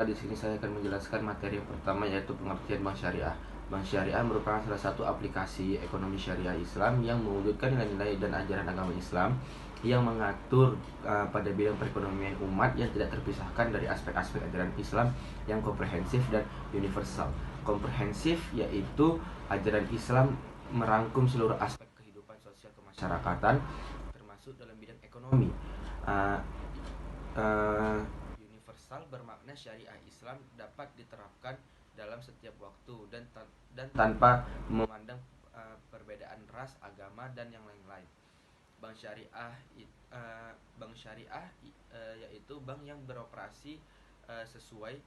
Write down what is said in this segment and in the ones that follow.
Di sini saya akan menjelaskan materi yang pertama, yaitu pengertian bank syariah. Bank syariah merupakan salah satu aplikasi ekonomi syariah Islam yang mewujudkan nilai-nilai dan ajaran agama Islam yang mengatur pada bidang perekonomian umat yang tidak terpisahkan dari aspek-aspek ajaran Islam yang komprehensif dan universal. Komprehensif yaitu ajaran Islam merangkum seluruh aspek kehidupan sosial kemasyarakatan, termasuk dalam bidang ekonomi. Uh, uh, Universal bermakna syariah Islam dapat diterapkan dalam setiap waktu dan tanpa memandang perbedaan ras, agama dan yang lain-lain. Bank syariah yaitu bank yang beroperasi sesuai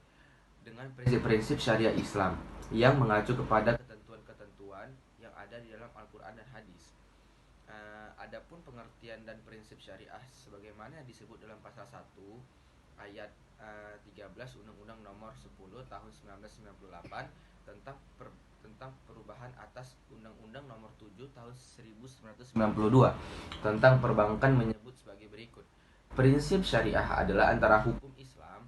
dengan prinsip-prinsip syariah Islam yang mengacu kepada ketentuan-ketentuan yang ada di dalam Al-Quran dan Hadis. Adapun pengertian dan prinsip syariah sebagaimana disebut dalam pasal 1 ayat 13 Undang-Undang Nomor 10 Tahun 1998 tentang perubahan atas Undang-Undang Nomor 7 Tahun 1992 tentang perbankan menyebut sebagai berikut. Prinsip syariah adalah antara hukum Islam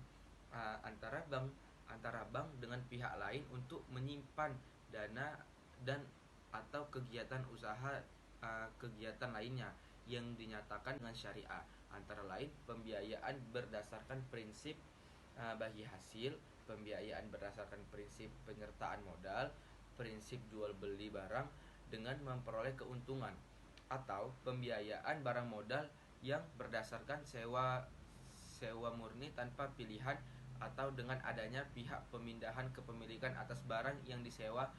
antara bank dengan pihak lain untuk menyimpan dana dan atau kegiatan usaha kegiatan lainnya yang dinyatakan dengan syariah, antara lain pembiayaan berdasarkan prinsip bagi hasil, pembiayaan berdasarkan prinsip penyertaan modal, prinsip jual beli barang dengan memperoleh keuntungan, atau pembiayaan barang modal yang berdasarkan sewa murni tanpa pilihan atau dengan adanya pihak pemindahan kepemilikan atas barang yang disewa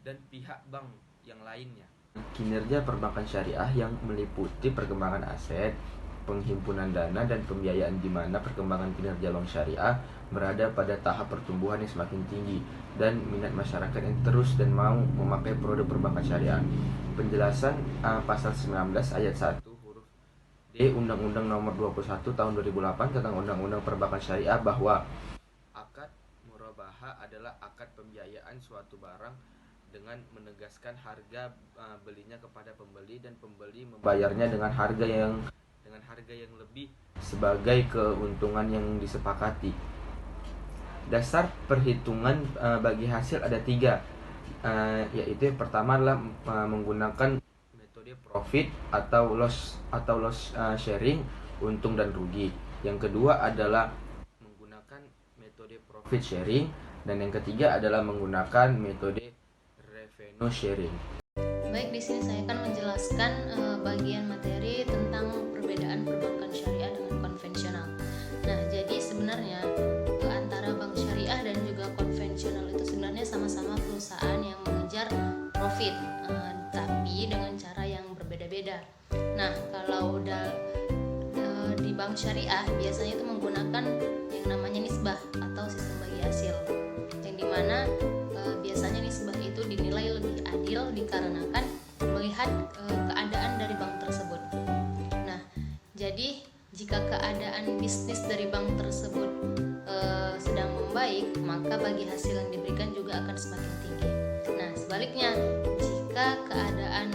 dan pihak bank yang lainnya. Kinerja perbankan syariah yang meliputi perkembangan aset, penghimpunan dana dan pembiayaan, di mana perkembangan kinerja bank syariah berada pada tahap pertumbuhan yang semakin tinggi dan minat masyarakat yang terus dan mau memakai produk perbankan syariah. Penjelasan pasal 19 ayat 1 huruf D Undang-Undang Nomor 21 Tahun 2008 tentang Undang-Undang Perbankan Syariah bahwa akad murabaha adalah akad pembiayaan suatu barang dengan menegaskan harga belinya kepada pembeli dan pembeli membayarnya dengan harga yang lebih sebagai keuntungan yang disepakati. Dasar perhitungan bagi hasil ada 3, yaitu yang pertama adalah menggunakan metode profit atau loss sharing, untung dan rugi. Yang kedua adalah menggunakan metode profit sharing, dan yang ketiga adalah menggunakan metode revenue sharing. Baik, di sini saya akan menjelaskan bagian materi tentang perbedaan perbankan syariah dengan konvensional. Nah, jadi sebenarnya antara bank syariah dan juga konvensional itu sebenarnya sama-sama perusahaan yang mengejar profit, tapi dengan cara yang berbeda-beda. Nah, kalau di bank syariah biasanya itu menggunakan yang namanya nisbah atau sistem bagi hasil, yang dimana biasanya nisbah itu dinilai lebih adil dikarenakan melihat keadaan dari bank tersebut. Nah, jadi jika keadaan bisnis dari bank tersebut sedang membaik, maka bagi hasil yang diberikan juga akan semakin tinggi. Nah, sebaliknya jika keadaan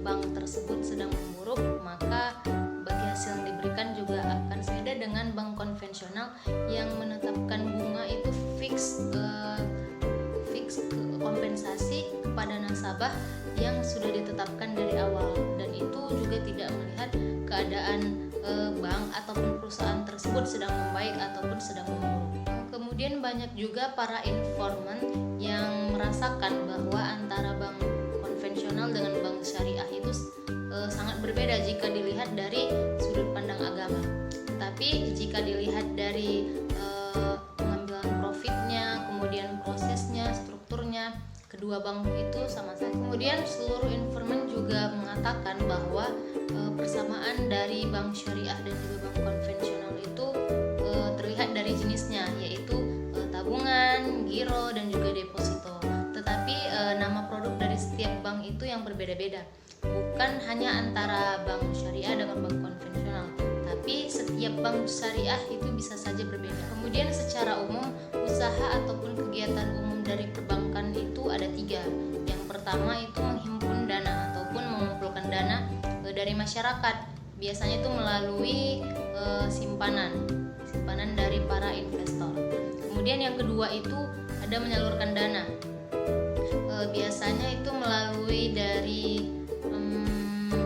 bank tersebut sedang memburuk, maka bagi hasil yang diberikan juga akan beda dengan bank konvensional yang menetapkan bunga itu fix kompensasi kepada nasabah yang sudah ditetapkan dari awal, dan itu juga tidak melihat keadaan bank ataupun perusahaan tersebut sedang membaik ataupun sedang memburuk. Kemudian banyak juga para informan yang merasakan bahwa antara bank konvensional dengan bank syariah itu sangat berbeda jika dilihat dari sudut pandang agama. Tapi jika dilihat dari pengambilan profitnya, kemudian prosesnya, strukturnya, kedua bank itu sama saja. Kemudian seluruh informan juga mengatakan bahwa persamaan dari bank syariah dan juga bank konvensional itu terlihat dari jenisnya, yaitu tabungan, giro, dan juga deposito. Tetapi nama produk dari setiap bank itu yang berbeda-beda. Bukan hanya antara bank syariah dengan bank konvensional, tapi setiap bank syariah itu bisa saja berbeda. Kemudian secara umum, usaha ataupun kegiatan umum dari perbankan itu ada 3. Yang pertama itu menghimpun dana ataupun mengumpulkan dana dari masyarakat. Biasanya itu melalui simpanan dari para investor. Kemudian yang kedua itu ada menyalurkan dana. Biasanya itu melalui dari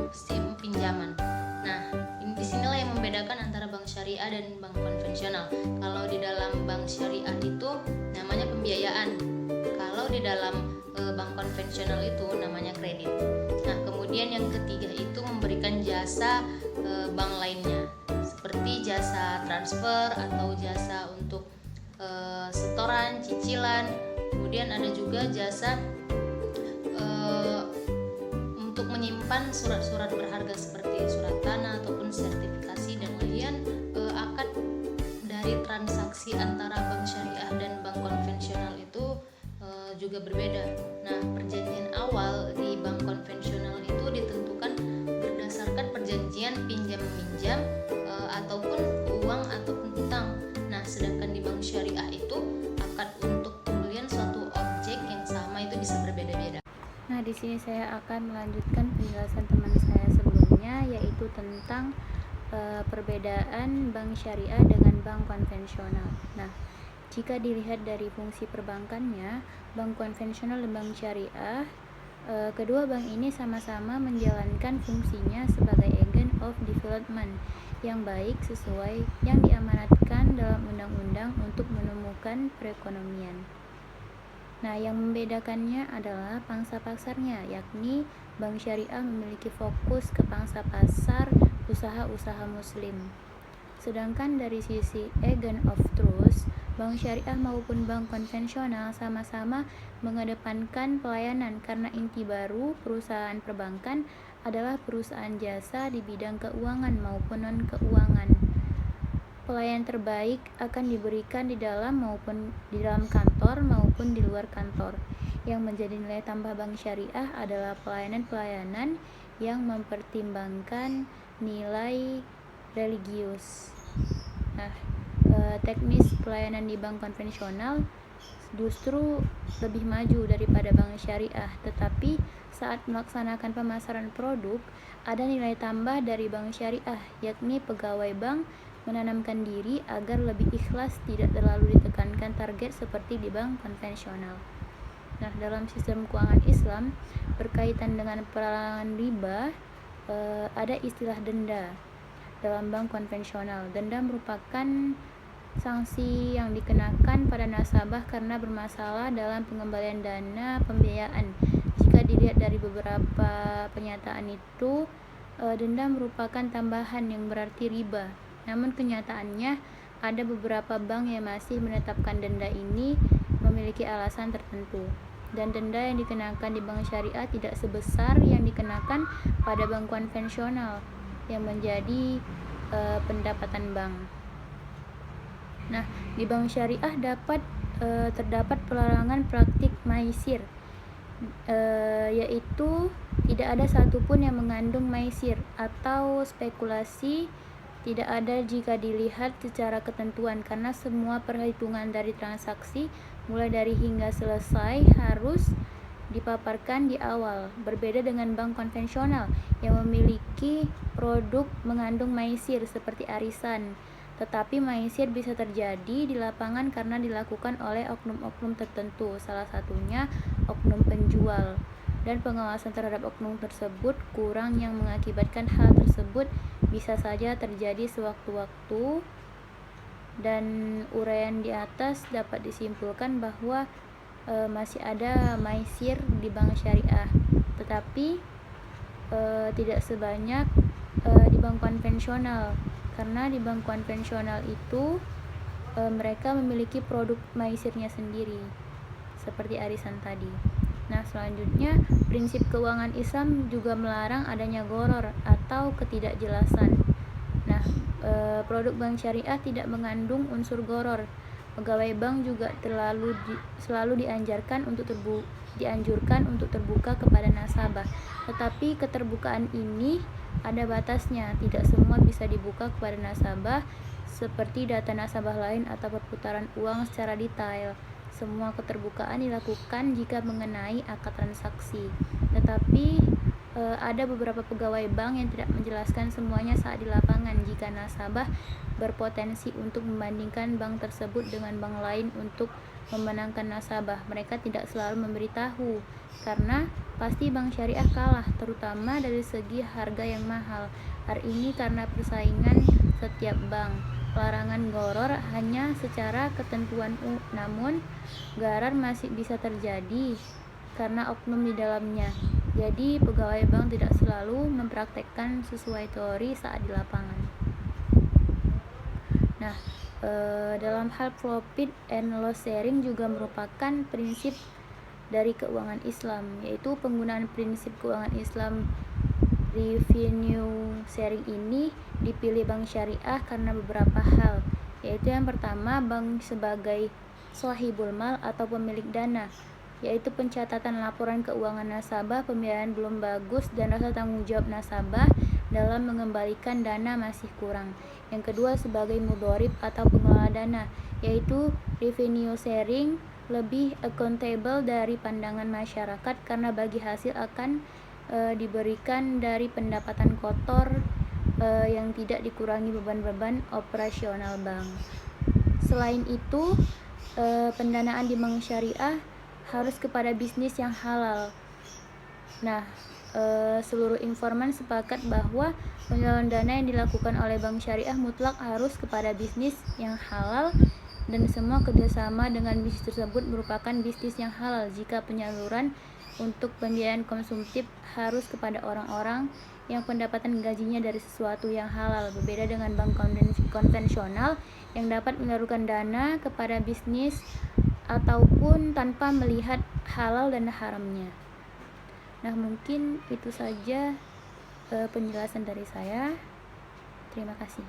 sistem pinjaman. Nah, disinilah yang membedakan antara bank syariah dan bank konvensional. Kalau di dalam bank syariah itu namanya pembiayaan. Kalau di dalam bank konvensional itu namanya kredit. Nah, kemudian yang ketiga itu memberikan jasa bank lainnya, seperti jasa transfer atau jasa untuk setoran, cicilan. Kemudian ada juga jasa untuk menyimpan surat-surat berharga seperti surat tanah ataupun sertifikasi. Dan kemudian akad dari transaksi antara bank syariah dan bank konvensional itu juga berbeda. Nah, perjanjian awal di bank konvensional itu ditentukan berdasarkan perjanjian pinjam-meminjam ataupun uang ataupun hutang. Nah, sedangkan di bank syariah itu akad untuk pembelian suatu objek yang sama itu bisa berbeda-beda. Nah, di sini saya akan melanjutkan penjelasan teman saya sebelumnya, yaitu tentang perbedaan bank syariah dengan bank konvensional. Nah, jika dilihat dari fungsi perbankannya, bank konvensional dan bank syariah, kedua bank ini sama-sama menjalankan fungsinya sebagai agent of development yang baik sesuai yang diamanatkan dalam undang-undang untuk menemukan perekonomian. Nah, yang membedakannya adalah pangsa pasarnya, yakni bank syariah memiliki fokus ke pangsa pasar usaha-usaha muslim. Sedangkan dari sisi agent of truth, bank syariah maupun bank konvensional sama-sama mengedepankan pelayanan, karena inti baru perusahaan perbankan adalah perusahaan jasa di bidang keuangan maupun non-keuangan. Pelayanan terbaik akan diberikan di dalam kantor maupun di luar kantor. Yang menjadi nilai tambah bank syariah adalah pelayanan-pelayanan yang mempertimbangkan nilai religius. Nah, teknis pelayanan di bank konvensional justru lebih maju daripada bank syariah, tetapi saat melaksanakan pemasaran produk ada nilai tambah dari bank syariah, yakni pegawai bank menanamkan diri agar lebih ikhlas, tidak terlalu ditekankan target seperti di bank konvensional. Nah, dalam sistem keuangan Islam berkaitan dengan pelarangan riba, ada istilah denda. Dalam bank konvensional, denda merupakan sanksi yang dikenakan pada nasabah karena bermasalah dalam pengembalian dana pembiayaan. Jika dilihat dari beberapa pernyataan itu, denda merupakan tambahan yang berarti riba. Namun kenyataannya ada beberapa bank yang masih menetapkan denda ini memiliki alasan tertentu. Dan denda yang dikenakan di bank syariah tidak sebesar yang dikenakan pada bank konvensional yang menjadi pendapatan bank. Nah, di bank syariah terdapat pelarangan praktik maisir, yaitu tidak ada satupun yang mengandung maisir atau spekulasi. Tidak ada jika dilihat secara ketentuan, karena semua perhitungan dari transaksi mulai dari hingga selesai harus dipaparkan di awal. Berbeda dengan bank konvensional yang memiliki produk mengandung maisir seperti arisan, tetapi maisir bisa terjadi di lapangan karena dilakukan oleh oknum-oknum tertentu, salah satunya oknum penjual, dan pengawasan terhadap oknum tersebut kurang yang mengakibatkan hal tersebut bisa saja terjadi sewaktu-waktu. Dan uraian di atas dapat disimpulkan bahwa masih ada maisir di bank syariah, tetapi tidak sebanyak di bank konvensional, karena di bank konvensional itu mereka memiliki produk maisirnya sendiri seperti arisan tadi. Nah, selanjutnya prinsip keuangan Islam juga melarang adanya gharar atau ketidakjelasan. Nah, produk bank syariah tidak mengandung unsur gharar. Pegawai bank juga selalu dianjurkan untuk terbuka kepada nasabah. Tetapi keterbukaan ini ada batasnya. Tidak semua bisa dibuka kepada nasabah seperti data nasabah lain atau perputaran uang secara detail. Semua keterbukaan dilakukan jika mengenai akad transaksi. Tetapi ada beberapa pegawai bank yang tidak menjelaskan semuanya saat di lapangan jika nasabah berpotensi untuk membandingkan bank tersebut dengan bank lain untuk memenangkan nasabah. Mereka tidak selalu memberitahu karena pasti bank syariah kalah, terutama dari segi harga yang mahal. Hal ini karena persaingan setiap bank. Larangan gharar hanya secara ketentuan, namun gharar masih bisa terjadi karena oknum di dalamnya. Jadi pegawai bank tidak selalu mempraktekkan sesuai teori saat di lapangan. Nah, dalam hal profit and loss sharing juga merupakan prinsip dari keuangan Islam, yaitu penggunaan prinsip keuangan Islam revenue sharing ini dipilih bank syariah karena beberapa hal, yaitu yang pertama, bank sebagai sahibul mal atau pemilik dana, yaitu pencatatan laporan keuangan nasabah, pembiayaan belum bagus, dan rasa tanggung jawab nasabah dalam mengembalikan dana masih kurang. Yang kedua, sebagai mudharib atau pengelola dana, yaitu revenue sharing lebih accountable dari pandangan masyarakat karena bagi hasil akan diberikan dari pendapatan kotor yang tidak dikurangi beban-beban operasional bank. Selain itu, pendanaan di bank syariah harus kepada bisnis yang halal. Nah, seluruh informan sepakat bahwa penyaluran dana yang dilakukan oleh bank syariah mutlak harus kepada bisnis yang halal, dan semua kerjasama dengan bisnis tersebut merupakan bisnis yang halal jika penyaluran untuk pembiayaan konsumtif harus kepada orang-orang yang pendapatan gajinya dari sesuatu yang halal, berbeda dengan bank konvensional yang dapat menyalurkan dana kepada bisnis ataupun tanpa melihat halal dan haramnya. Nah, mungkin itu saja penjelasan dari saya. Terima kasih.